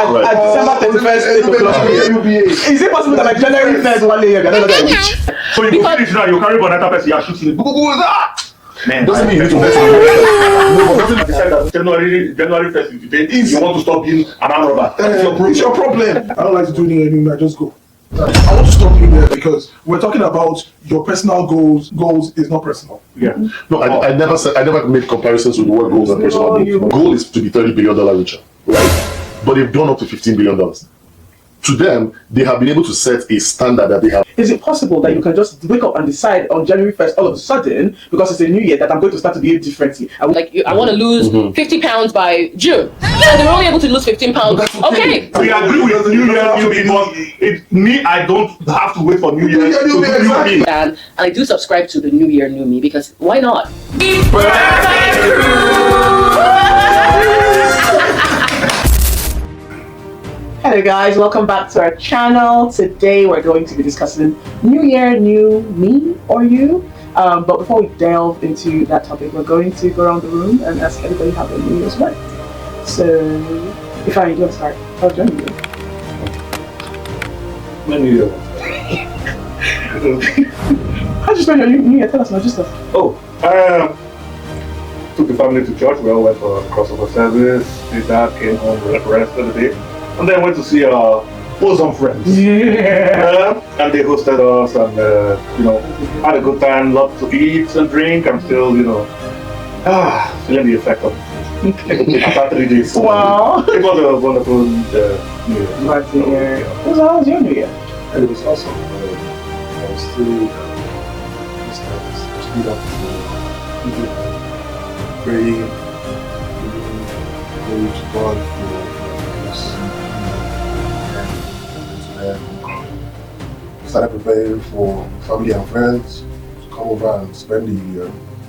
December 31st, 8 o'clock. Is it possible that like January 1st, 1 day, so you go finish now, you carry banana person, you are shooting it. Man, doesn't mean you need to January 1st, if you date, you want to stop being an arm robber. It's your problem. I don't like to do anything anymore. I just go. I want to stop you there because we're talking about your personal goals. Goals is not personal. Yeah. No, I never made comparisons with what goals and personal goals. Goal is to be $30 billion richer, right? But they've gone up to $15 billion. To them, they have been able to set a standard that they have. Is it possible that you can just wake up and decide on January 1st all of a sudden, because it's a new year, that I'm going to start to behave differently? I want to lose 50 pounds by June. And they were only able to lose 15 pounds. Okay. We agree with New Year, New Me, but me, I don't have to wait for New Year to do New Me. And I do subscribe to the New Year, New Me, because why not? Hello guys, welcome back to our channel. Today we're going to be discussing New Year, New Me or You. But before we delve into that topic, we're going to go around the room and ask everybody how their New Year's went. So, if I want to start, how's your New Year? My New Year. How'd you spend your New Year? Tell us, not just stuff. Took the family to church. We all went for a crossover service. Did that, came home, rested the day. And then went to see bosom friends. Yeah. And they hosted us and, had a good time, lots to eat and drink. I'm still, feeling the effect of it. After 3 days. Wow. It was a wonderful New Year. Glad to hear. How was your New Year? And it was awesome. I was still speed up to pray, glory to God for started preparing for family and friends to come over and spend the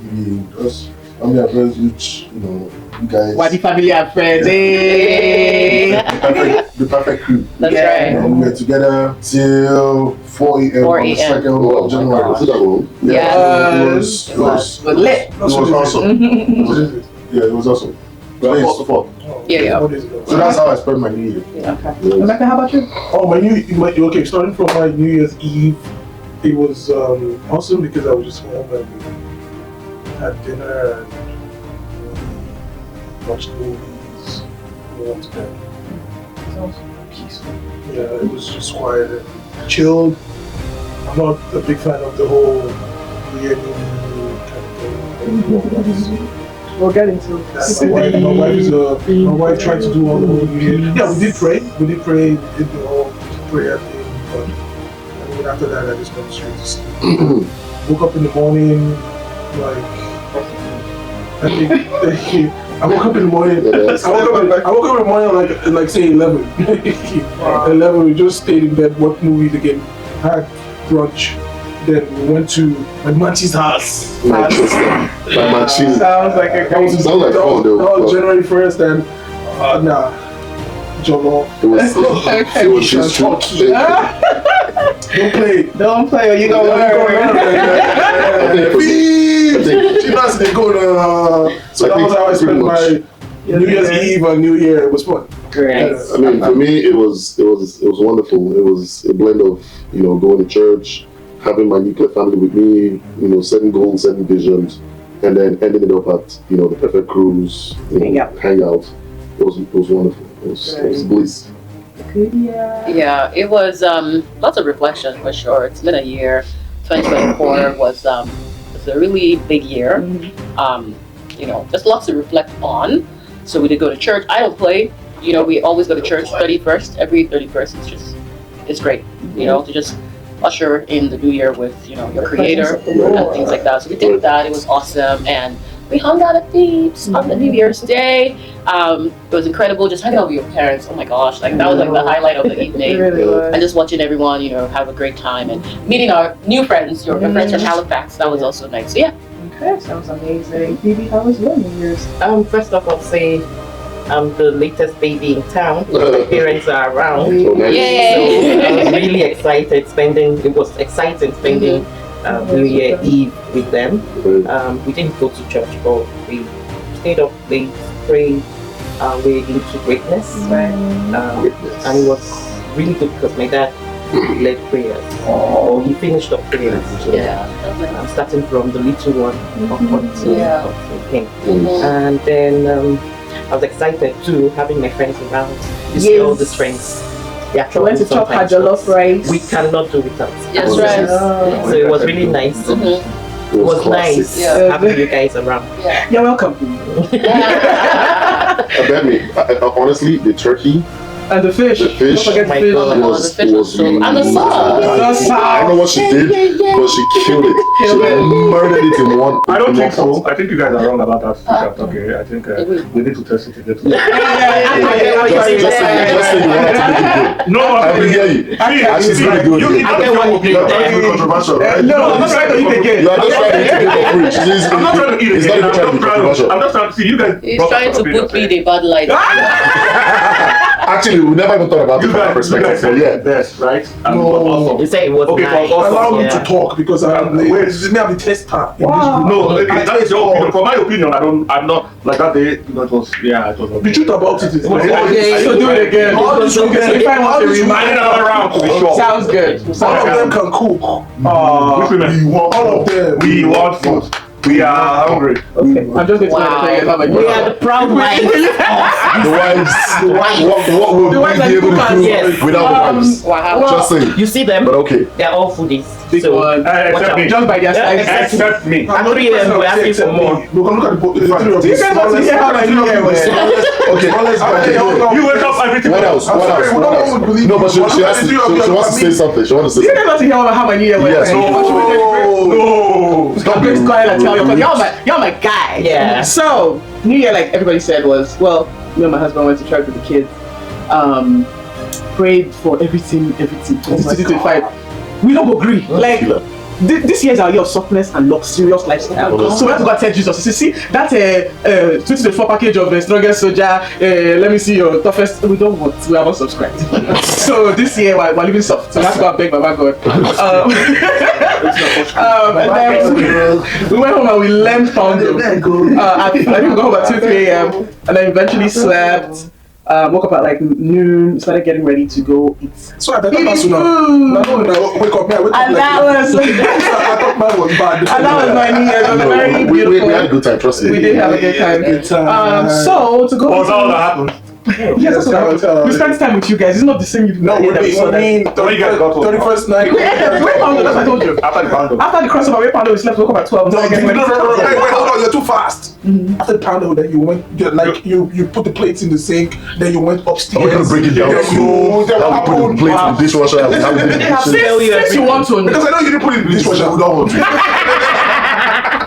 evening with us. Family and friends, which, you guys. What the family and friends? Hey. The perfect crew. That's right. And we were together till 4 a.m. on the 2nd of January. Yeah. It was lit. It was awesome. Yeah, it was awesome. Yeah. So that's how I spent my New Year. Okay. Rebecca, how about you? Oh, okay, starting from my New Year's Eve, it was awesome because I was just home and had dinner and watched movies and went to bed. Sounds peaceful. Yeah, it was just quiet and chilled. I'm not a big fan of the whole New Year, New Me kind of thing. We'll get into that. My wife tried to do all the whole New Year. Yeah, we did pray. We did the whole prayer thing, but after that I just went straight to sleep. Woke up in the morning, I woke up in the morning. I woke up in the morning like say 11. 11. We just stayed in bed, watched movies again, had brunch. Then we went to my Manchi's house. My Manchi's. Sounds like a great. Sounds like fun though. That was January 1st and Jollof. It was just turkey. Don't play or you gonna learn. She knows they go to. So that was how I spent my New Year's Eve and New Year. It was fun. Great. I mean, for me, it was wonderful. It was a blend of going to church, having my nuclear family with me, setting goals, setting visions, and then ending it up at the perfect cruise, hang out. It was wonderful. It was bliss. Yeah, it was lots of reflection for sure. It's been a year. 2024 was a really big year. Just lots to reflect on. So we did go to church. I don't play. We always go to church 31st. Every 31st it's great. To just usher in the new year with your creator and things like that. So we did that. It was awesome, and we hung out at Thebes on the New Year's Day. It was incredible just hanging out with your parents. Oh my gosh, that was the highlight of the evening. And just watching everyone have a great time and meeting our new friends, your friends from Halifax. That was also nice. So yeah. Okay, sounds amazing. Phoebe, how was your New Year's? First off, I'll say I'm the latest baby in town. My parents are around. So nice. Yay! So I was really excited it was exciting spending New Year Eve with them. We didn't go to church, but we stayed up late, prayed, way into greatness, right? And it was really good because my dad led prayers. Or he finished up prayers. Starting from the little one up until him. And then I was excited too, having my friends around. You see all these friends. Yeah, We went to chop her jollof rice. We cannot do without. Yes, right. So it was really nice. It was nice having you guys around. You're welcome. Honestly, the turkey And the fish. The fish. Don't forget Oh my the fish. God. was, the fish was so- and the sauce. The sauce. I don't know what she did, but she killed it. She murdered it in one. I don't in think one so. I think you guys are wrong about that. Okay, I think we need to test it again. Just say you want to make it good. No, I will hear you. And she's really good. You need I to get what you be You're trying to be controversial, right? No, I'm not trying to eat again. You are just trying to eat it for free. I'm not trying to eat It's again. not even trying to be controversial. I'm just trying to see you guys. He's trying to put me the bad light. Actually, we never even thought about it You from that guys perspective. So yeah. best, right? And No. it was awesome. You say it was Okay, nice. for us, Allow me Yeah. to talk because Wait. this is me have the tester in Wow. this group. No, okay, I that's taste your all. opinion. For my opinion, I'm not like that day. You know, it was it was. The truth about it is, Okay, so do it again. All these Okay, so if I want to all these I need remind another round to be sure. sounds good. all of them can cook. Which women? We want all of them. We want food. We are hungry. Okay, I'm just going to Wow. tell you how much We are the proud wives. The wives. What will The we wives be and able to cookers, do yes. without the wives? Wow. Just saying. You see them? But okay. They're all foodies. big So, one. Except me. Just by their size. Except me. At 3 a.m. we're asking for more. We can look at the three of Do you guys want to hear how my new year went? Okay. You wake up everything. What else? What else? What else? No, but she has to, she wants to say something. She wants to Do say you guys something. want to hear how my new year went? Yes. No. Stop being quiet and tell you, because you're my guy. Yeah. So, New Year, like everybody said, was, well, me and my husband went to church with the kids. Prayed for everything, 2025. We don't agree. Like, this year is our year of softness and luxurious lifestyle. So we have to go and tell Jesus. You see, that 2024 package of strongest soldier, let me see your toughest. We don't want. We haven't subscribed. So this year we're living soft. So we have to go and beg Baba God. And then we went home and we learned pounding. I think we got home at 2-3 a.m. and then eventually slept. Woke up at like noon, started getting ready to go eat. So I better Eating pass you now. food. No, wake up. And that was I thought mine was bad. and that was my New Year. It was very No, beautiful. we had a good time, trust me. We did have a good time. Good time. So to go. What was all that happened? Yes, that's what happened. We spent time with you guys. It's not the same. You No, we mean When you guys got home. 31st night. Wait, Pando, that's what I told you. After the pound. After the crossover, we Pando, we slept. Woke up at 12. No, Started getting ready. wait, hold on, you're too fast. After the panel, then you went, you put the plates in the sink, then you went upstairs. We're gonna break it down. Then you, then How we put the plate in the dishwasher. How we did the shit. Since you want to know. because I know you didn't put it in the dishwasher. We don't want to.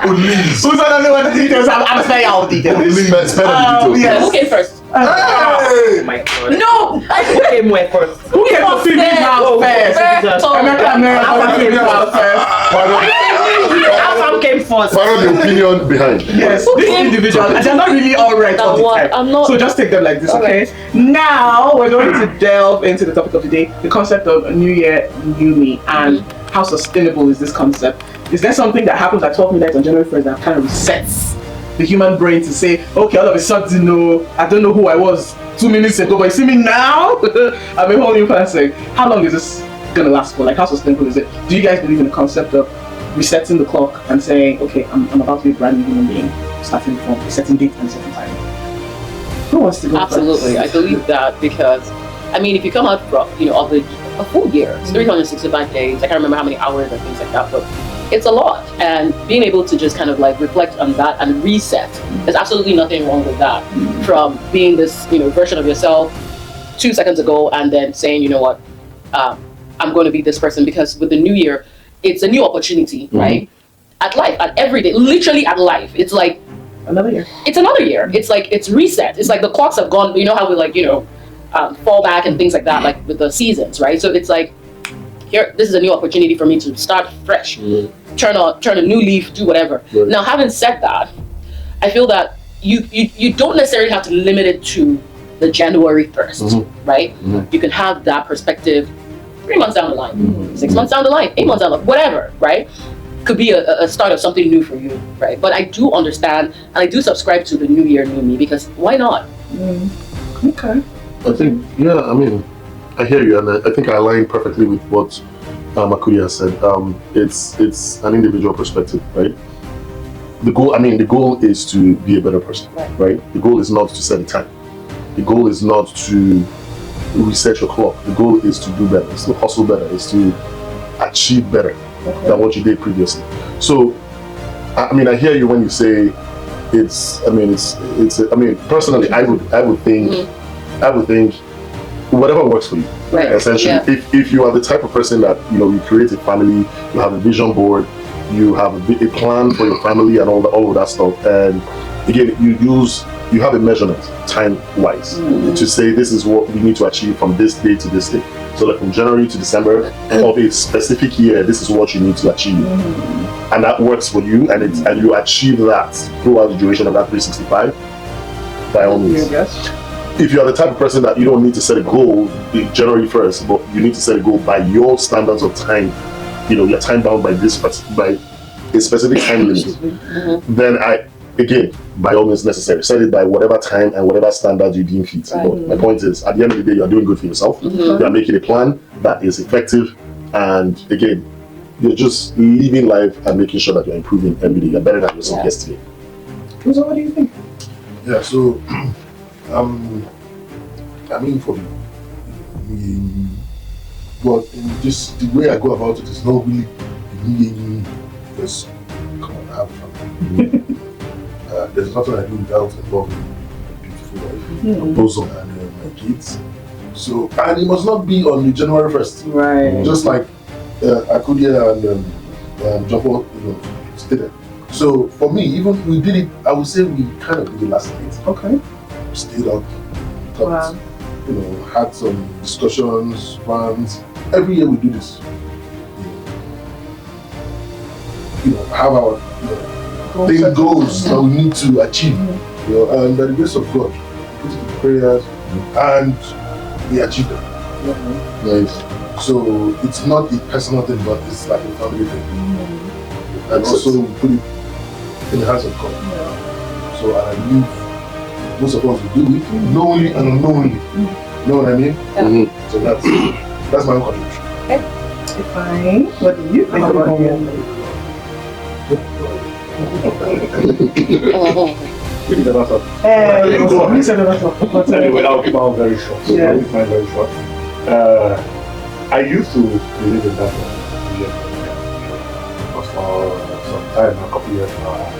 Please. Who's gonna know what the details? I'm saying all the details. Spend the details. Yes. Who came first? Hey! Oh my God. No! Who came where first? Who came to feed me now first? Jesus. America feed me now first. Afam came first. Find out the opinion behind. Yes, this individual, and they're not really all right all the what? time. I'm not- So just take them like this, All okay? Now we're going to delve into the topic of the day, the concept of a new year, new me, and how sustainable is this concept? Is there something that happens at 12 midnight on January 1st that kind of resets the human brain to say, okay, all of a sudden, I don't know who I was 2 minutes ago, but you see me now? I'm a whole new person. How long is this gonna last for? Like, how sustainable is it? Do you guys believe in the concept of resetting the clock and saying, okay, I'm about to be a brand new human being, starting from a certain date and a certain time? Who wants to go Absolutely, I first? believe that because, I mean, if you come out from, of a full year, it's 365 days. I can't remember how many hours and things like that, but it's a lot. And being able to just kind of like reflect on that and reset, there's absolutely nothing wrong with that. From being this, version of yourself 2 seconds ago and then saying, you know what, I'm going to be this person, because with the new year, it's a new opportunity, right? At life, at every day, literally at life. It's like, Another year. it's another year. It's like, it's reset. It's like the clocks have gone, you know how we like, fall back and things like that, like with the seasons, right? So it's like, here, this is a new opportunity for me to start fresh, turn a new leaf, do whatever. Right. Now, having said that, I feel that you don't necessarily have to limit it to the January 1st, right? You can have that perspective 3 months down the line, 6 months down the line, 8 months down the line, whatever, right? Could be a start of something new for you, right? But I do understand and I do subscribe to the new year, new me, because why not? Okay. I think, yeah, I mean, I hear you, and I think I align perfectly with what Akuya said. It's an individual perspective, right? The goal is to be a better person, right? The goal is not to set a time. The goal is not to reset your clock. The goal is to do better. It's to hustle better. It's to achieve better than what you did previously. So, I mean, I hear you when you say personally, I would think whatever works for you. Right. Essentially, if you are the type of person that you create a family, you have a vision board, you have a plan for your family and all of that stuff, and again, you have a measurement time-wise to say this is what we need to achieve from this day to this day. So, like from January to December of a specific year, this is what you need to achieve, and that works for you, and you achieve that throughout the duration of that 365. By all means. Yes. If you are the type of person that you don't need to set a goal in January 1st, but you need to set a goal by your standards of time, you're time bound by by a specific time limit, then again, by all means necessary, set it by whatever time and whatever standard you deem fit. But my point is, at the end of the day, you're doing good for yourself. You are making a plan that is effective, and again, you're just living life and making sure that you're improving every day. You're better than yourself yesterday. So what do you think? Yeah, so I mean, for me, but in just the way I go about it is not really me just come on, have fun. There's nothing I do without involving a beautiful wife, bosom, and my kids. So, and it must not be on the January 1st. Right. Just like Akudia and Jumbo, stated. So for me, even we did it, I would say we kind of did it last night. Okay. Stayed up, talked, had some discussions, plans. Every year we do this. Have our goals that we need to achieve. And by the grace of God, we put it in prayers and we achieve them. Nice. So it's not a personal thing, but it's like a family thing. And also we put it in the hands of God. So I believe most of us will do it knowingly and unknowingly. You know what I mean? So that's my own contribution. Okay. Fine. What do you think about it? Anyway, I'll keep mine very short. Very short. I used to believe in that for some time, a couple years now.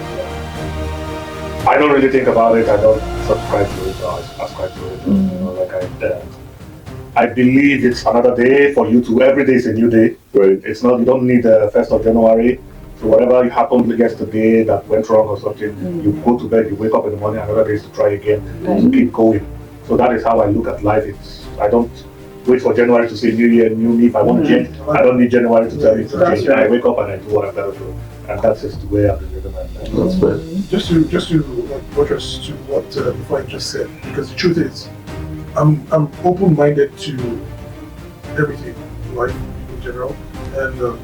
I don't really think about it. I don't subscribe to it or ascribe to it. I believe it's another day for you to. Every day is a new day. Right. It's not. You don't need the 1st of January. So whatever happened yesterday that went wrong or something, you go to bed, you wake up in the morning, another day is to try again, to keep going. So that is how I look at life. I don't wait for January to say new year, new me. If I want to change, I don't need January to tell me to change. I wake up and I do what I've got to do. And that's just the way I've been living my life. That's fair. Just to buttress to what before I just said, because the truth is, I'm open-minded to everything, life in general, and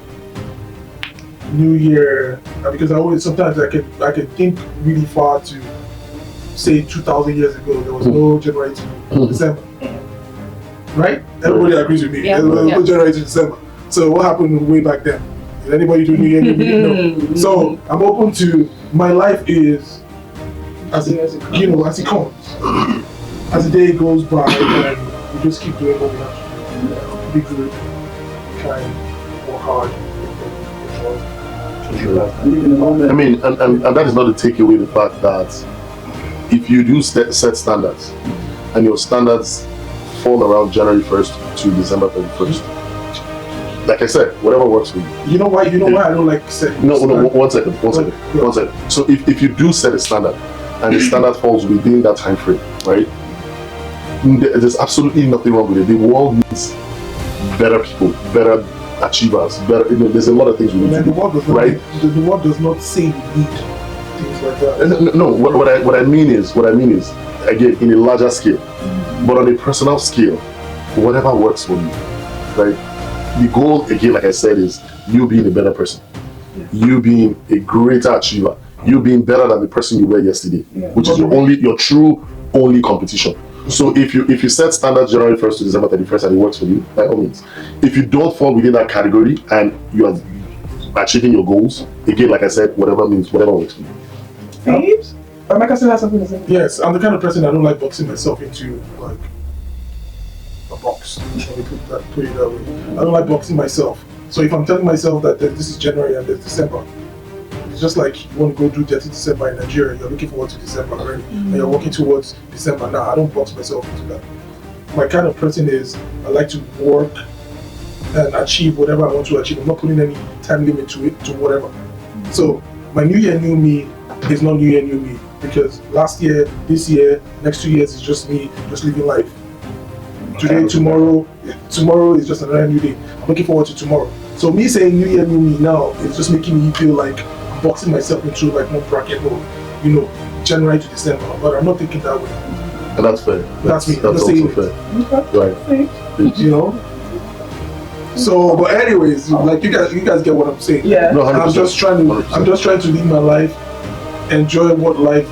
New Year, because sometimes I can think really far to say 2,000 years ago there was no January to December, right? Everybody agrees with me. There was no January to December. So what happened way back then? Did anybody do New Year? No. So I'm open to my life is as it comes. As the day goes by, and we just keep doing what we have to do. Be good, try and work hard. I mean, and that is not to take away the fact that if you do set standards and your standards fall around January 1st to December 31st, like I said, whatever works for you. You know why I don't like setting No, one second. So if you do set a standard and the standard falls within that time frame, right, there's absolutely nothing wrong with it. The world needs better people, better achievers, better. There's a lot of things we need to do, right? The world does not say we need things like that. No. What I mean is, again, in a larger scale, but on a personal scale, whatever works for you, right? The goal, again, like I said, is you being a better person, you being a greater achiever, you being better than the person you were yesterday, which is your true only competition. So if you set standards January 1st to December 31st and it works for you, by all means. If you don't fall within that category and you are achieving your goals, again, like I said, whatever works for you. Thieves? Emeka still has something to say. Yes, I'm the kind of person I don't like boxing myself into like a box. Let me put it that way. I don't like boxing myself. So if I'm telling myself that this is January and this is December, it's just like you want to go do 30 December in Nigeria, you're looking forward to December already, and you're working towards December. Now, I don't box myself into that. My kind of person is, I like to work and achieve whatever I want to achieve. I'm not putting any time limit to it, to whatever. So my New Year, New Me is not New Year, New Me, because last year, this year, next 2 years is just me, just living life. Today, tomorrow is just another new day. I'm looking forward to tomorrow. So me saying New Year, New Me now is just making me feel like I'm boxing myself into like one bracket mode, January to December. But I'm not thinking that way. And that's fair. That's me. That's also fair. Right. So, but anyways, like you guys get what I'm saying. Yeah. No, I'm just trying to live my life, enjoy what life,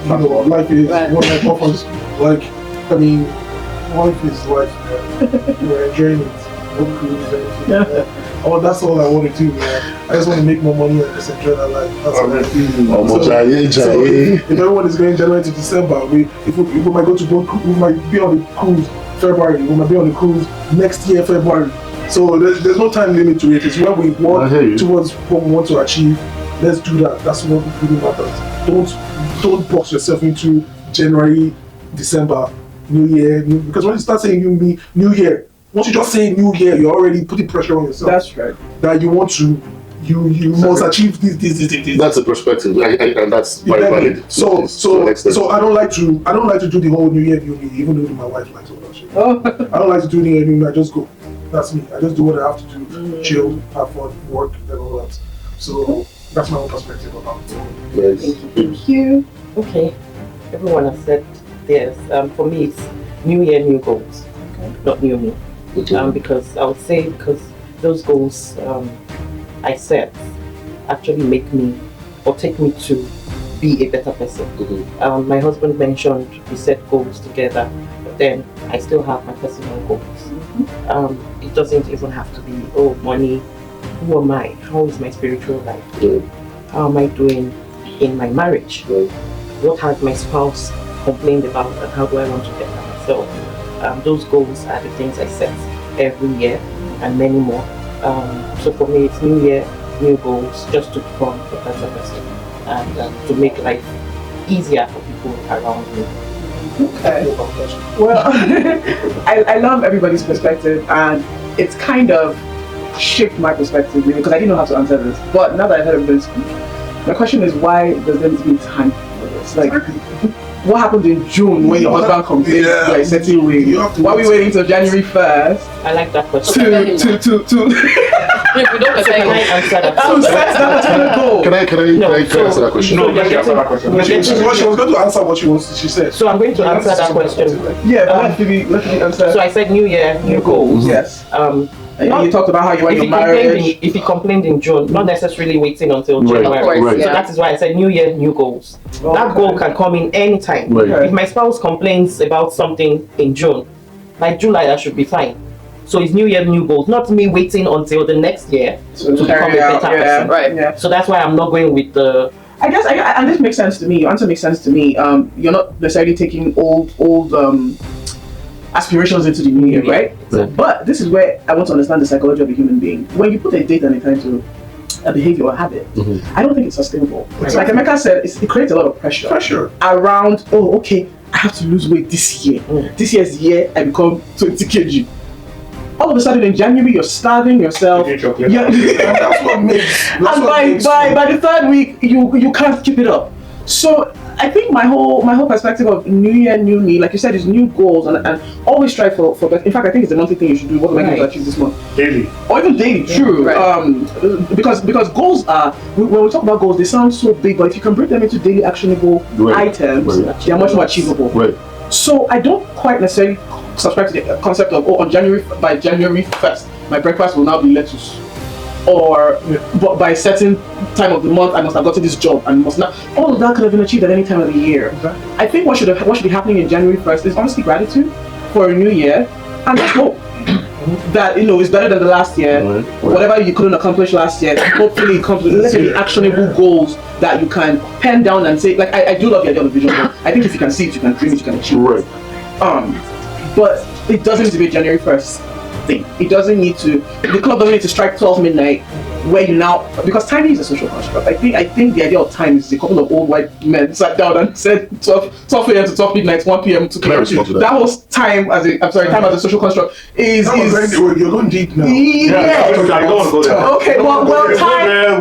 life is, what life offers. Like, I mean, life is life, man. We're enjoying it. Oh, that's all I want to do, man. I just want to make more money and just enjoy that life. That's all I do. So if everyone is going January to December, if we might go to boat, we might be on the cruise February. We might be on the cruise next year February. So there's no time limit to it. It's when we work towards what we want to achieve. Let's do that. That's what really matters. Don't box yourself into January, December, New Year, because when you start saying New Year, once you just say New Year, you're already putting pressure on yourself. That's right. That you want to, you must achieve this. That's a perspective, and that's very valid. So I don't like to do the whole New Year, New Me, even though my wife likes all that shit. I don't like to do New Year, New Me. I just go. That's me. I just do what I have to do, chill, have fun, work, and all that. So that's my own perspective about it. Thank you. Okay, everyone has said theirs. For me, it's New Year, New Goals, not New Me. Because I would say those goals I set actually make me or take me to be a better person. My husband mentioned we set goals together, but then I still have my personal goals. It doesn't even have to be, money. Who am I? How is my spiritual life? How am I doing in my marriage? What has my spouse complained about, and how do I want to better myself? Those goals are the things I set every year and many more. So for me, it's New Year, new goals, just to become a better person and to make life easier for people around me. Okay. Well, I love everybody's perspective, and it's kind of shaped my perspective because I didn't know how to answer this. But now that I've heard everybody speak, my question is, why does there need to be time for this? Like, what happened in June when your husband complained like certain way? Why are we waiting till January 1st? I like that question. To Can I answer that? Can I answer that question? She was going to answer what she said. So I'm going to answer that question. Let me answer. So I said New Year, new goals. Yes. You talked about how you went your marriage. If he complained in June, not necessarily waiting until January. Right. So that is why I said New Year, new goals. That goal can come in any time. Okay. If my spouse complains about something in June, by July I should be fine. So it's New Year, new goals, not me waiting until the next year to become a better person. Right. Yeah. So that's why I'm not going with the. I guess, and this makes sense to me. Your answer makes sense to me. You're not necessarily taking old aspirations into the new year, right? But this is where I want to understand the psychology of a human being. When you put a date and a time to a behavior or habit, I don't think it's sustainable. It's like Emeka said, it creates a lot of pressure around, I have to lose weight this year. This year's the year I become 20 kg. All of a sudden in January you're starving yourself. That's what makes. And by the third week you can't keep it up. So I think my whole perspective of New Year, New Me, like you said, is new goals and always strive for better. In fact, I think it's the monthly thing you should do. What am I going to achieve this month? Daily. Or even daily, true. Because goals are, when we talk about goals, they sound so big, but if you can break them into daily actionable items, they are much more achievable. So I don't quite necessarily subscribe to the concept of, by January 1st, my breakfast will now be lettuce. or but by a certain time of the month I must have gotten this job and must not. All of that could have been achieved at any time of the year. I think what should be happening in January 1st is honestly gratitude for a new year and just hope that it's better than the last year. Whatever you couldn't accomplish last year, hopefully it comes with actionable goals that you can pen down and say, like, I do love the idea of the vision board. I think if you can see it, you can dream it, you can achieve it. But it doesn't need to be January 1st thing. It doesn't need to, the club doesn't need to strike 12 midnight where you now, because time is a social construct. I think the idea of time is a couple of old white men sat down and said 12 a.m. to 12 midnight, 1 p.m. to 2 p.m. That was time as a social construct is you're going deep now. Yeah. I don't want to go there. Okay, well, time.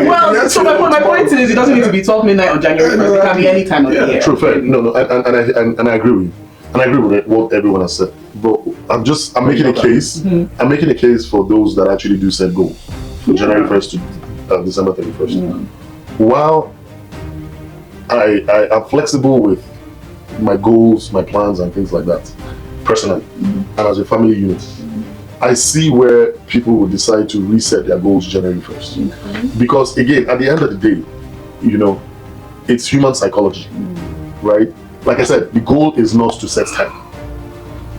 Well, so my point is, it doesn't need to be 12 midnight on January 1st. It can be any time of the year. True, fair. No, and I agree with you. And I agree with what everyone has said. But I'm making a case. I'm making a case for those that actually do set goals for January 1st to December 31st. While I'm flexible with my goals, my plans, and things like that, personally, and as a family unit, I see where people will decide to reset their goals January 1st. Because again, at the end of the day, it's human psychology, right? Like I said, the goal is not to set time.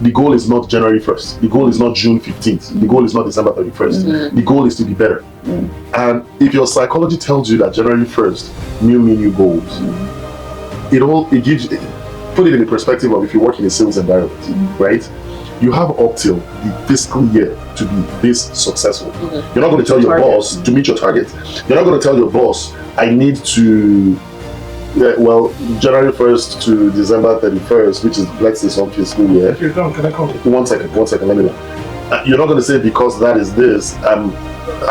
The goal is not January 1st. The goal is not June 15th. The goal is not December 31st. The goal is to be better. And if your psychology tells you that January 1st, new me, new goals, it gives, put it in the perspective of if you work in a sales environment, right? You have up till the fiscal year to be this successful. You're not going to tell your boss to meet your target. You're not going to tell your boss, I need to January 1st to December 31st, which is, let's say, some fiscal year. If you're done, can I come? One second, let me know. You're not going to say, because that is this, I'm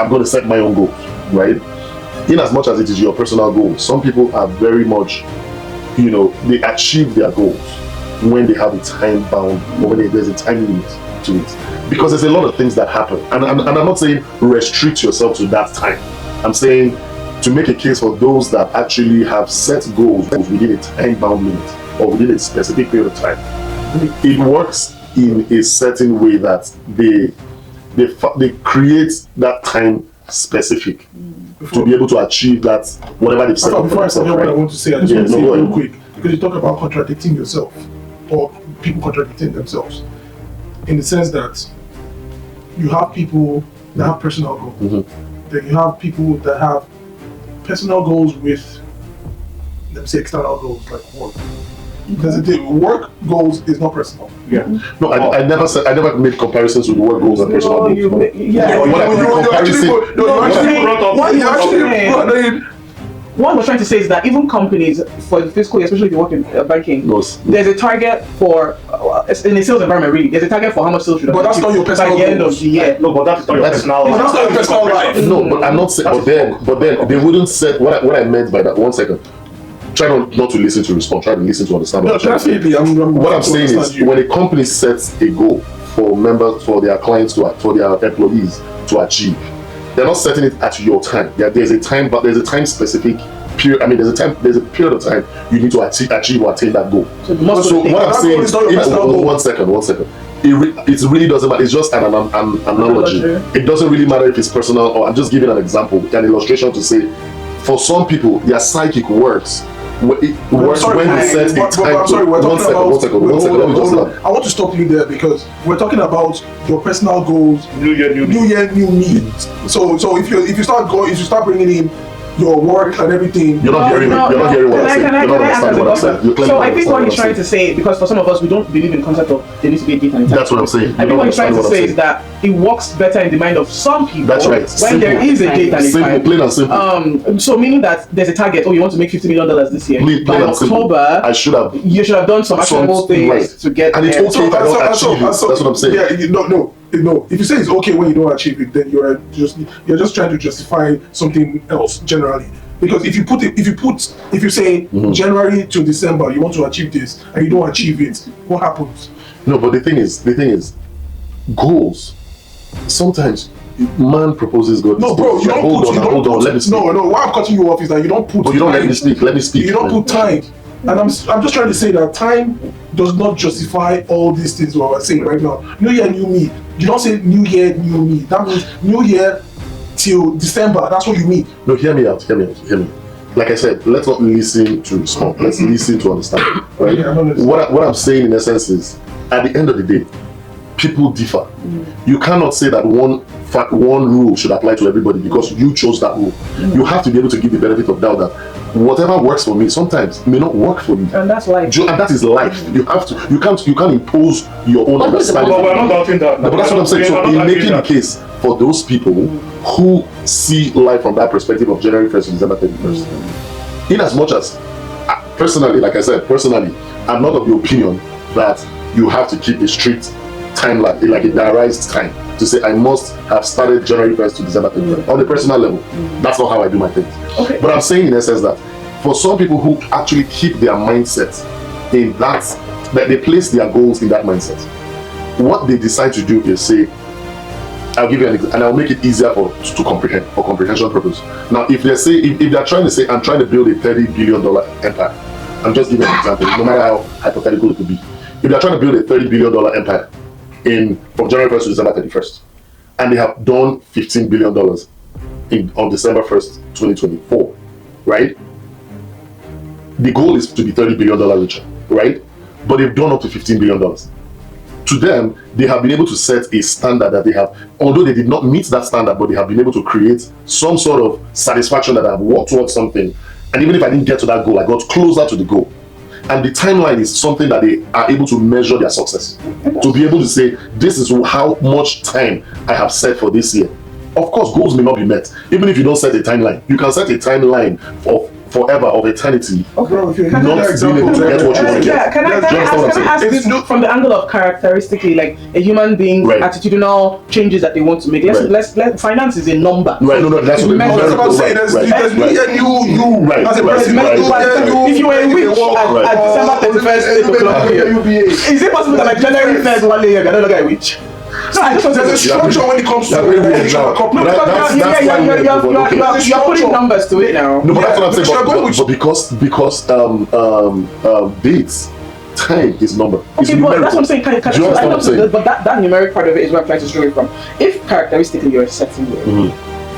going to set my own goals, right? In as much as it is your personal goals, some people are very much, they achieve their goals when they have a time bound, or when there's a time limit to it. Because there's a lot of things that happen. And I'm not saying restrict yourself to that time. I'm saying to make a case for those that actually have set goals within a time-bound limit or within a specific period of time. It works in a certain way that they create that time specific to be able to achieve that whatever they've set up. Before I say what I want to say, I just want to say real quick, because you talk about contradicting yourself or people contradicting themselves, in the sense that you have people that have personal goals, then you have people that have personal goals with, let me say, external goals like work. Because the work goals is not personal. No, I never made comparisons with work goals and personal goals. What I'm trying to say is that even companies, for the fiscal year, especially if you work in banking, there's a target for, in a sales environment really, there's a target for how much sales should have that's not your personal by the end of the year. No, but that's not your personal life. That's not your personal life. No, but I'm not saying, but then they wouldn't set, what I meant by that, 1 second. Try not to listen to respond, try to listen to understand. No, definitely. What I'm saying is, when a company sets a goal for members, for their clients, for their employees to achieve, they're not setting it at your time. There's a time, but there's a time specific period. I mean, there's a period of time you need to achieve or attain that goal. So what I'm saying is, 1 second. It really doesn't matter. It's just an analogy. It doesn't really matter if it's personal, or I'm just giving an example, an illustration to say, for some people, their psychic works. It works when they set a time. I'm sorry, we're talking about. One second. I want to stop you there because we're talking about your personal goals. New year, new me. So if you start bringing in your work and everything. You're not hearing what I'm saying. You're not understanding what I'm saying. So I think what he's trying to say, because for some of us, we don't believe in the concept of there needs to be a date and a time. That's what I'm saying. I think what he's trying to say is that it works better in the mind of some people. That's right. When there is a date and a time. Plain and simple. So meaning that there's a target. Oh, you want to make $50 million this year. By October, you should have done some actionable things to get. And it's okay if I don't achieve it. That's what I'm saying. Yeah, no. If you say it's okay when you don't achieve it, then you're just trying to justify something else generally. Because if you say January to December you want to achieve this and you don't achieve it, what happens? No, but the thing is, goals. Sometimes man proposes God. No, bro, you don't hold on. Let me speak. No. Why I'm cutting you off is that you don't put. But you don't let me speak. Let me speak. You don't put time. And I'm just trying to say that time does not justify all these things what we're saying right now. New year, new me. You don't say new year, new me. That means new year, till December. That's what you mean. No, hear me out. Like I said, let's not listen to respond. Let's listen to understand. Right? Yeah, I understand. What I'm saying in essence is, at the end of the day, people differ. You cannot say that one rule should apply to everybody because you chose that rule. You have to be able to give the benefit of doubt that whatever works for me sometimes may not work for you. And that's life. And that is life. You have to. You can't impose your own understanding. But we're not doubting that. But that's what I'm saying. So in making the case for those people who see life from that perspective of January 1st to December 31st, in as much as personally, like I said, I'm not of the opinion that you have to keep a strict timeline, like a diarized time, to say I must have started January 1st to December 31st. On the personal level, that's not how I do my things. Okay. But I'm saying in essence that for some people who actually keep their mindset in that they place their goals in that mindset, what they decide to do is say, I'll give you an example, and I'll make it easier to comprehend, for comprehension purpose. Now, if they're trying to say, I'm trying to build a $30 billion empire, I'm just giving an example, no matter how hypothetical it could be. If they're trying to build a $30 billion empire from January 1st to December 31st, and they have done $15 billion on December 1st, 2024, right? The goal is to be $30 billion richer, right? But they've done up to $15 billion. To them, they have been able to set a standard that they have, although they did not meet that standard, but they have been able to create some sort of satisfaction that I have worked towards something. And even if I didn't get to that goal, I got closer to the goal. And the timeline is something that they are able to measure their success. To be able to say, this is how much time I have set for this year. Of course, goals may not be met. Even if you don't set a timeline, you can set a timeline for forever, of eternity, Okay. not being able to get what you want to Yeah, get. can I ask this from the angle of characteristically, like a human being's attitudinal changes that they want to make? Let's finance is a number. Right, no, that's what I was about to say. There's you as a person. If you were a witch at December 31st, 8 o'clock, is it possible that like January 1st, one day you're gonna look at a witch? No, I just want there's a structure when it comes to you're putting numbers to it now. No, but that's what I'm saying. But because dates, time is number. Okay, but that's what I'm saying. Do you understand what I'm saying? But that numeric part of it is what I'm trying to stray away from. If characteristically you're a certain way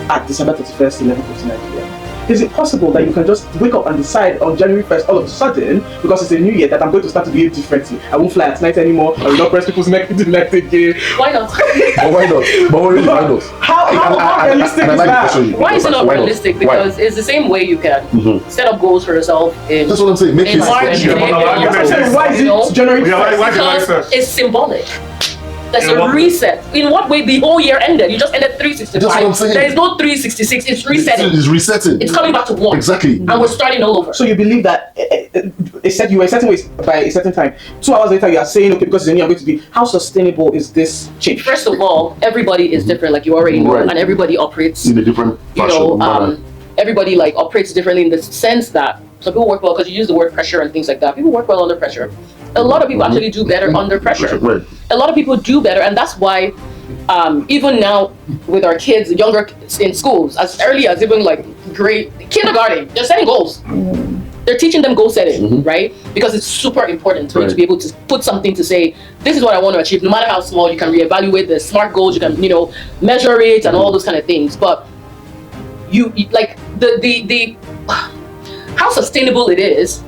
at December 31st, 11:59 p.m. Is it possible that you can just wake up and decide on January 1st all of a sudden, because it's a new year, that I'm going to start to behave differently? I won't fly at night anymore. I will not press people's neck into the night again. Why not? Why not? Why not? How realistic is that? Why is it not realistic? Because it's the same way you can set up goals for yourself in That's what I'm saying. Make in it March. Why is it January 1st? Because it's symbolic. There's a reset. In what way? The whole year ended. You just ended 365. That's what I'm saying. There is no 366. It's resetting. It's resetting. It's coming back to 1. Exactly. And we're starting all over. So you believe that you were a certain way by a certain time. 2 hours later, you are saying, okay, because it's a new, I'm going to be. How sustainable is this change? First of all, everybody is different, like you already know, and everybody operates in a different fashion. Everybody like operates differently in the sense that some people work well because you use the word pressure and things like that. People work well under pressure. A lot of people actually do better under pressure. Right. A lot of people do better, and that's why even now with our kids, younger in schools, as early as even like kindergarten, they're setting goals. They're teaching them goal setting, right? Because it's super important for you to be able to put something to say, this is what I want to achieve. No matter how small, you can reevaluate the SMART goals, you can, measure it and all those kind of things. But you like the how sustainable it is,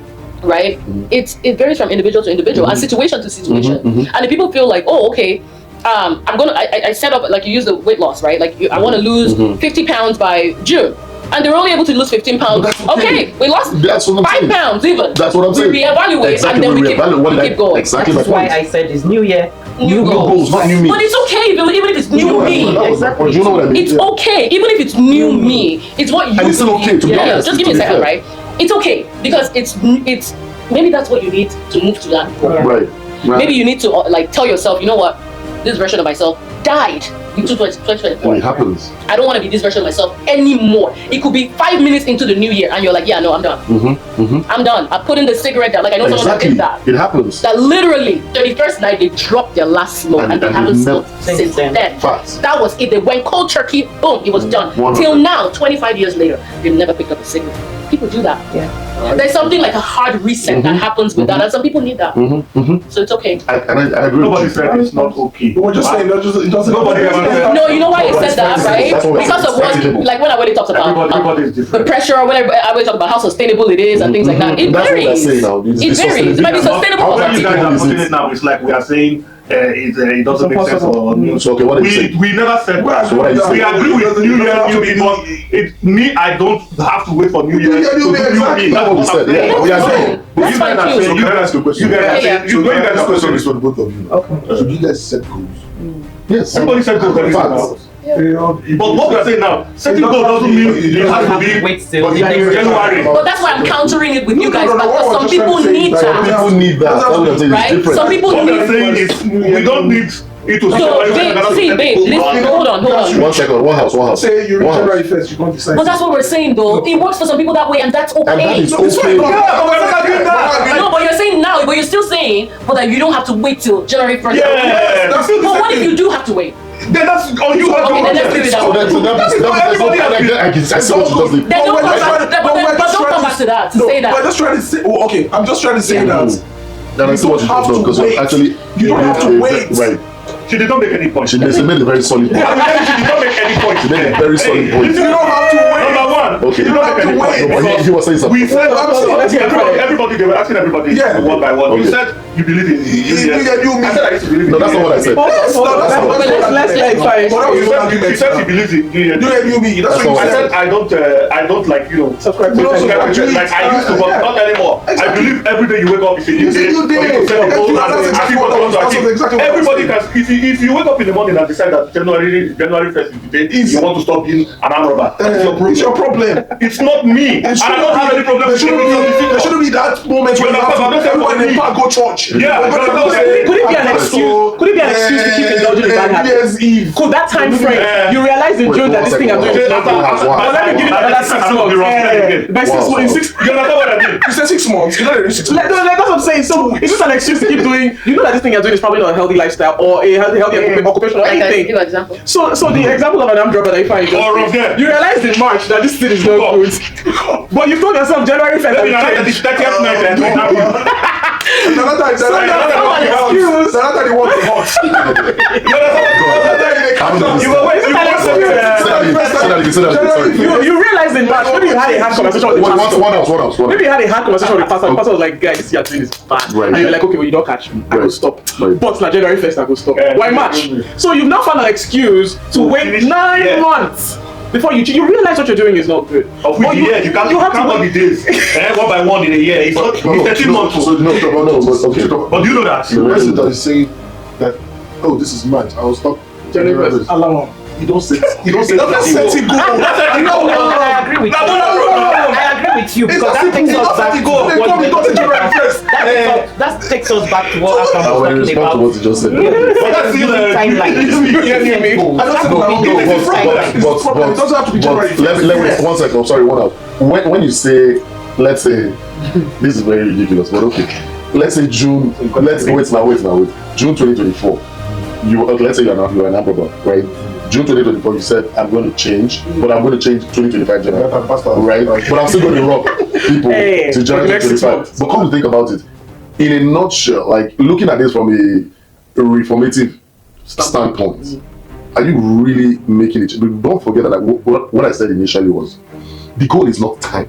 right? It varies from individual to individual and situation to situation. And if people feel like, oh, okay, I set up, like you use the weight loss, right? Like I want to lose 50 pounds by June. And they're only able to lose 15 pounds. Okay, we lost 5 pounds even. That's what I'm saying. We reevaluate and then we keep going. Exactly. That's why I said it's new year, new goals. Not new me. But it's okay even if it's new me. Exactly. You know what I mean? It's okay even if it's new me. It's what you. And it's still okay to be honest. Just give me a second, right? It's okay because it's maybe that's what you need to move to that goal. Right. Maybe you need to like tell yourself, you know what, this version of myself died in 2024. It happens. I don't want to be this version of myself anymore. It could be 5 minutes into the new year and you're like, yeah, no, I'm done. I'm done. I put in the cigarette down. Like I know someone that did that. It happens. That literally 31st night they dropped their last smoke and they haven't smoked since then. That was it. They went cold turkey. Boom, it was done. Till now, 25 years later, they've never picked up a cigarette. people do that. Yeah. There's something like a hard reset that happens with that, and some people need that. So it's okay. I agree. Nobody said it's not okay. We're just saying, it doesn't. Nobody ever said. No, you know why he said that, right? That's what we're Because of what, saying. like when I already talked about Everybody is the different. pressure, or whenever I always talk about how sustainable it is and things like that. It That's what they're varies. saying now. It varies. It might be sustainable How for can some you guys people. are putting it now? It's like we are saying it doesn't make sense. Or, So okay, what are you saying? we never said that. So what are you saying? We agree with New Year, New Me, but me, I don't have to wait for New Year to do New Me. That's what we said. Yeah, we are saying. That's fine too. So can I ask you a question? You guys are Yeah. saying, you know you guys This are question saying, is for the both of you. Okay. So you guys set goals. Yes. everybody said goals every Facts. now. Yeah. But what we are saying now, setting goals doesn't mean it has to be Wait till But the you- next January. But that's why I'm countering it with you guys, No, what because we're some just people trying to say need is Some that, people need that. That's what I'm saying. It's right? different. Some people What we are need. saying is we don't need it to So, babe, listen, hold on. 1 second. One house. Say you reach One house. January 1st, you can't decide. But that's what we're saying, though. It works for some people that way, and that's okay. And that is No, it's okay. fine. Yeah, but we're not doing that. No, but you're saying now, but you're still saying, but that you don't have to wait till January 1st. Yeah, That's still the But same what if thing. you do have to wait? then that's on you. Okay, then let's leave it So that way. I see what you just did. Then don't we're come just back, trying- but no, we're just don't trying come to- back to that, to No, say we're that. just trying to say. Oh, okay, I'm just trying to say that. Then I see what you have just done to because wait. actually You don't have to wait. Right. She did not make any point. She made a very solid point. She did not make any point. She made a very solid point. You don't have to wait. Number one, Okay. you don't make any You don't have point. to wait. No, but he was saying something. We said I'm saying, let's get everybody, they were asking everybody Yeah. one by one. You Okay. said you believe in You me. I said I used to believe in No, that's not what I said. Yes, no, that's not what I said. Let's clarify. But that was You your said argument. she said she believes in New Year. You me. That's That's what not you I said. said I don't like Subscribe No, to so the that- channel. like I used to, but Yeah. not anymore. I Exactly. believe every day you wake up is a new It's a day. new day. for you to set a That's goal and exactly achieve what what you I was- want to that's achieve. exactly what I was Everybody saying. can. If you wake up in the morning and decide that January 1st is the day It's- you want to stop being an arm robber, that's your problem. It's your problem. It's not me. And I don't have any problem There with shouldn't it. there shouldn't be that moment when you have to everyone in the park go church. Yeah, But but go that's say, Could it be an excuse? Could it be an excuse to keep indulging in bad New habits? Year's Eve. Could that time frame, you realize in Wait, June that one this thing I'm second, doing is one not second. good. Wow. But let me give it another 6 months. By 6 Wow. months, in 6 You understand what I mean? You said 6 months. You know there is 6 Like, months. no, that's what I'm saying. So it's just an excuse to keep doing. You know that this thing you're doing is probably not a healthy lifestyle or a healthy occupation or Like, I give anything. you an example. So the example of an arm dropper that you find just Or of them. you realized in March that this thing is not Oh. good, but you told yourself January 1st. Maybe now that it's 30th night and don't have you. Another time, So that's not an excuse. Another time they want to hot. You realized in March maybe you had a hard conversation with the pastor. One house. Maybe you had a hard conversation with the pastor. The pastor was like, "Guys, this you're doing is bad," Right. and you're like, "Okay, well, you don't catch me. I will Right. stop." Right. But like January 1st, I will stop. Yeah. Why March? So you've now found an excuse to wait finish- 9 yeah. months before you realize what you're doing is not good. Of which But you have to count wait. the days one by one in a year. It's not. It's 13 months. No, but okay. But do you know that? The person that is saying that, oh, this is March, I will stop January 1st. Allow You don't set it goal. it go. I agree with you. I agree with you because that takes us back to what that takes us back to what I When was you talking respond to about. what you just said. But that's still Timeline. I don't think But it doesn't have to be January. let me 1 second. I'm sorry, 1 hour. When you say, let's say, this is very ridiculous, but okay. Let's say June. Wait now. June 2024. Let's say you're an Amber, right? June 2024, you said I'm going to change, but I'm going to change 2025 January, right? But I'm still going to rock people Hey, to January for the next 6 2025. months. But come to think about it, in a nutshell, like looking at this from a reformative standpoint, are you really making it? But don't forget that like, what I said initially was, the goal is not time.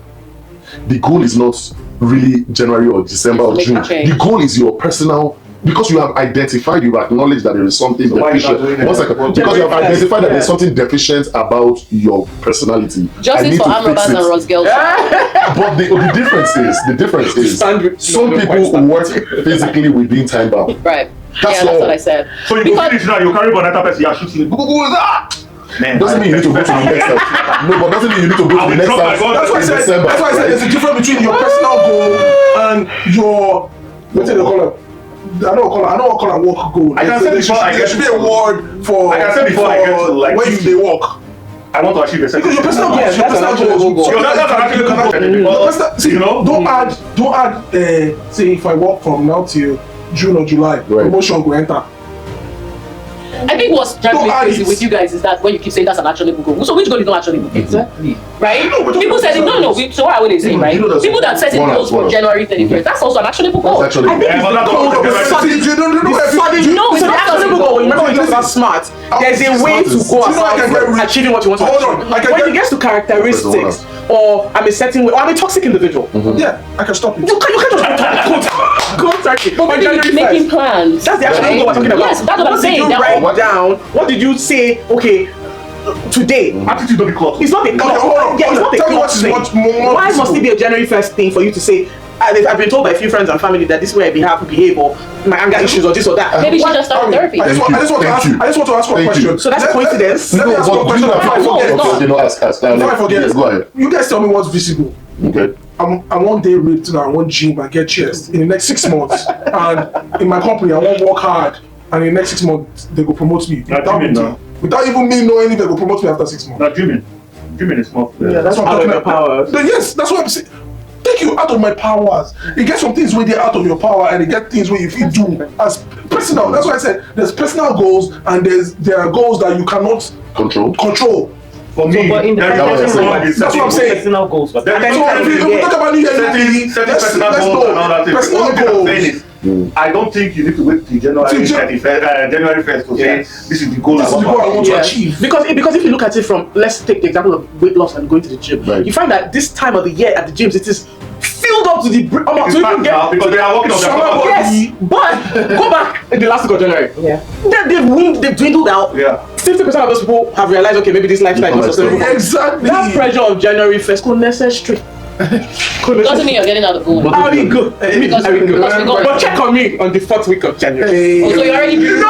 The goal is not really January or December or Make June. a change. The goal is your personal. Because you have identified, you acknowledge that there is something So why are you not doing deficient. it? 1 second. Because you have identified that there's something deficient about your personality. I Justice need for to arm fix robbers it. and Ross girls. But the difference is, some people work physically within time bound. Right. That's Yeah, that's all. what I said. So you go finish now, you carry another person, you're shooting. Man, Doesn't mean you need to go to the next time. No, but doesn't mean you need to go I to the will next drop my time. gun. That's why I in said. December, That's why I said right? there's a difference between your personal goal and your. What's it called? I don't call it work goal. I can say There should- before I there get should be to- a word for. I can say before I get to, like, when you they work. I want to achieve a certain Because your personal goals, Yes, your that's an personal actual goals. goal. Yo, that's an actual goal. Your personal- see, You know? don't add. Say if I work from now till June or July, Right. promotion go enter. I think what's driving me Don't crazy add it. with you guys is that when you keep saying that's an actionable goal, so which goal is not actionable? Exactly. Right? No, but People said it. No. So what are they saying, right? You know that's People that set one goals up, one for up. January 31st, that's also an actionable goal. That's actually I think it's but the that's goal not of the the sudden. No, it's not actionable goal. Remember when you talk about smart, there's a way to go about achieving what you want to Hold on, achieve. I can When get- it gets to characteristics, or I'm a certain way, or I'm a toxic individual, Yeah, I can stop it. you can't just go turkey. But On maybe January making 1st. plans. That's the actionable goal we're talking about. Yes, that's what I'm What saying. did you That- write down? What did you say? Okay, today. Attitude don't be clock. It's not a Okay, clock. hold on. Yeah, it's not a Tell me clock what is thing. much more Why must visible. it be a January 1st thing for you to say, I've been told by a few friends and family that this is where I behave, or my anger issues, or this or that. Maybe you should What- just start therapy. I just want to ask one Thank question. you. So that's a coincidence? Let me No, ask but one question you know, before I no, forget. no. okay, no, ask. Before I forget, Yes, go ahead. you guys tell me what's visible. Okay. I want day ripped now. I want gym and get chest in the next 6 months. And in my company, I want work hard. And in the next 6 months, they go promote me. Now, Jimmy, now. Without even me knowing if they go promote me after 6 months. Now, Dreaming is not. Yeah, that's what out I'm of your talking power. No, yes, that's what I'm saying. Take you out of my powers. You get some things where they're out of your power, and you get things where if you do as personal. That's why I said there's personal goals and there are goals that you cannot Control. control. For me, But in the there is nothing personal- wrong with that's what I'm setting saying. Personal goals, but There is So nothing if we talk about New Year, setting personal goals and all that. thing. Personal Only thing I'm saying goals. is, I don't think you need to wait till January Till Jan- 31st, January 1st to say Yes. this is the goal. This is the goal I want to Yes. achieve. Because if you look at it from, let's take the example of weight loss and going to the gym, Right. you find that this time of the year at the gyms it is filled up to the It's back now because they are working on their Summer summer body. body. Yes, but go back in the last week of January. yeah. They've dwindled out. Yeah. 50% of those people have realized, okay, maybe this lifestyle is not sustainable. Exactly. That pressure of January 1st could necessary. Doesn't mean you're getting out of goal. I will go. Because- I will go. because we go- But check on me on the 4th week of January. Hey. Oh, so you're already. No.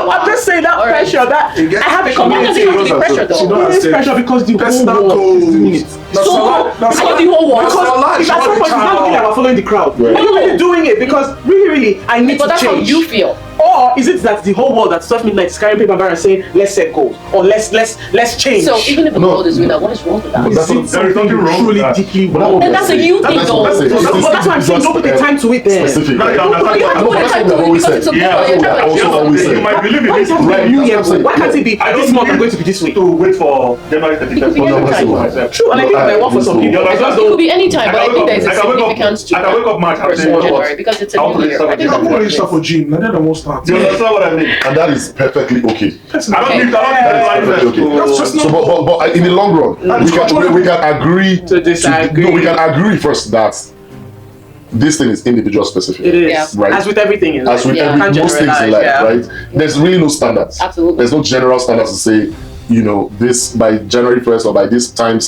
I'm just saying that All right. pressure. That You get- I have a She Why does it have to community. be pressure She though? don't It is pressure because the Personal whole world goals. is doing it. That's So, all- that's How all- the whole world? That's all Because life. if at some point it's not looking about following the crowd, Right. are you really doing it because really I need But to that's how change? you feel. Or is it that the whole world at 12 midnight is carrying paper and bar and saying let's set goals or let's change? So even if the No. world is doing that, what is wrong with that? But is that's it what- There is nothing wrong truly with that. deeply But wrong? And that's a you thing That's though. what I'm saying. But that's why I'm saying don't put the time to it there. Specific. Right now, that's But you have to I know, put that's a time what to I've it always because said. it's a goal. Yeah, and you're that's trying what to I've achieve always something. said. You might believe in Why this. can't it be Right, New that's Year? what I'm saying. Why can't it be this month I'm going to be this week? To wait for January 31st. It could be for any time. myself. True, and I think it might work for some people. I just It could don't. be any time, but I think there's a I can wake up- significance to I can wake up March and first say, of you know what? January because it's a I want new to year. start I think with I'm that's going what to it start for is. gym. Like that, I won't start. Do you understand what I mean? And that is perfectly okay. I don't think January Okay. 1st That's to... just So, but in the long run, we can agree To disagree. No, we can agree first that this thing is individual specific. It is. Yeah. Right. As with everything in As life. with Yeah. every, most things in life, right? There's really no standards. Absolutely. There's no general standards to say, this by January 1st or by this time,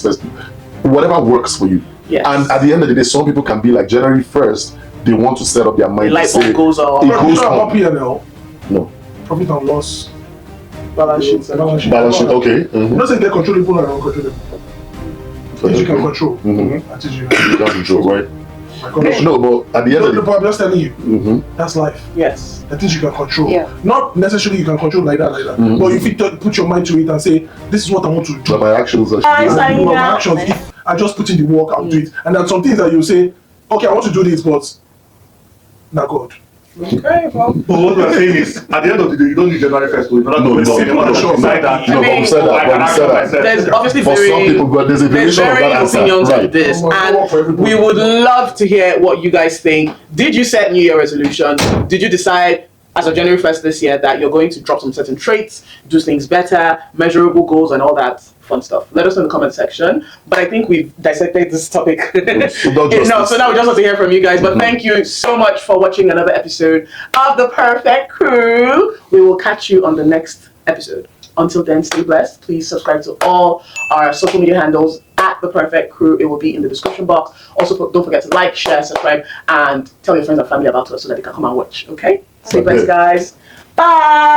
whatever works for you. Yes. And at the end of the day, some people can be like January 1st, they want to set up their mind to Light say, bulb goes off. it But goes you know about on. P&L, No. profit and loss. Balance sheets. Balance sheet. Balance sheet, okay. I'm not saying get controllable and uncontrollable. Things you can control. Mhm. I teach you. You can control, right? No, No, but at the end of the but I'm just telling you, Mhm. that's life. Yes. The things you can control. Yeah. Not necessarily you can control like that. Mhm. But if you put your mind to it and say, this is what I want to do. But my actions are I And sign do my out. actions. If I just put in the work, I'll do it. And then some things that you say, okay, I want to do this, but not God. Okay, well. But what we're saying is, at the end of the day, you don't need January 1st to in order to No, wait for no, anyone no, to sure. decide that. No, but we said that, I but can we act said on that. myself. There's obviously For some very people, but there's a there's variation of varying that answer. opinions on Right. this, Oh my God, for and everybody. we would love to hear what you guys think. Did you set New Year resolutions? Did you decide as of January 1st this year that you're going to drop some certain traits, do things better, measurable goals, and all that fun stuff? Let us know in the comment section. But I think we've dissected this topic. Without No, justice. so now we just want to hear from you guys. But thank you so much for watching another episode of The Pairfect Crew. We will catch you on the next episode. Until then, stay blessed. Please subscribe to all our social media handles at The Pairfect Crew. It will be in the description box. Also, don't forget to like, share, subscribe, and tell your friends and family about us so that they can come and watch. Okay? Stay blessed, guys. Bye.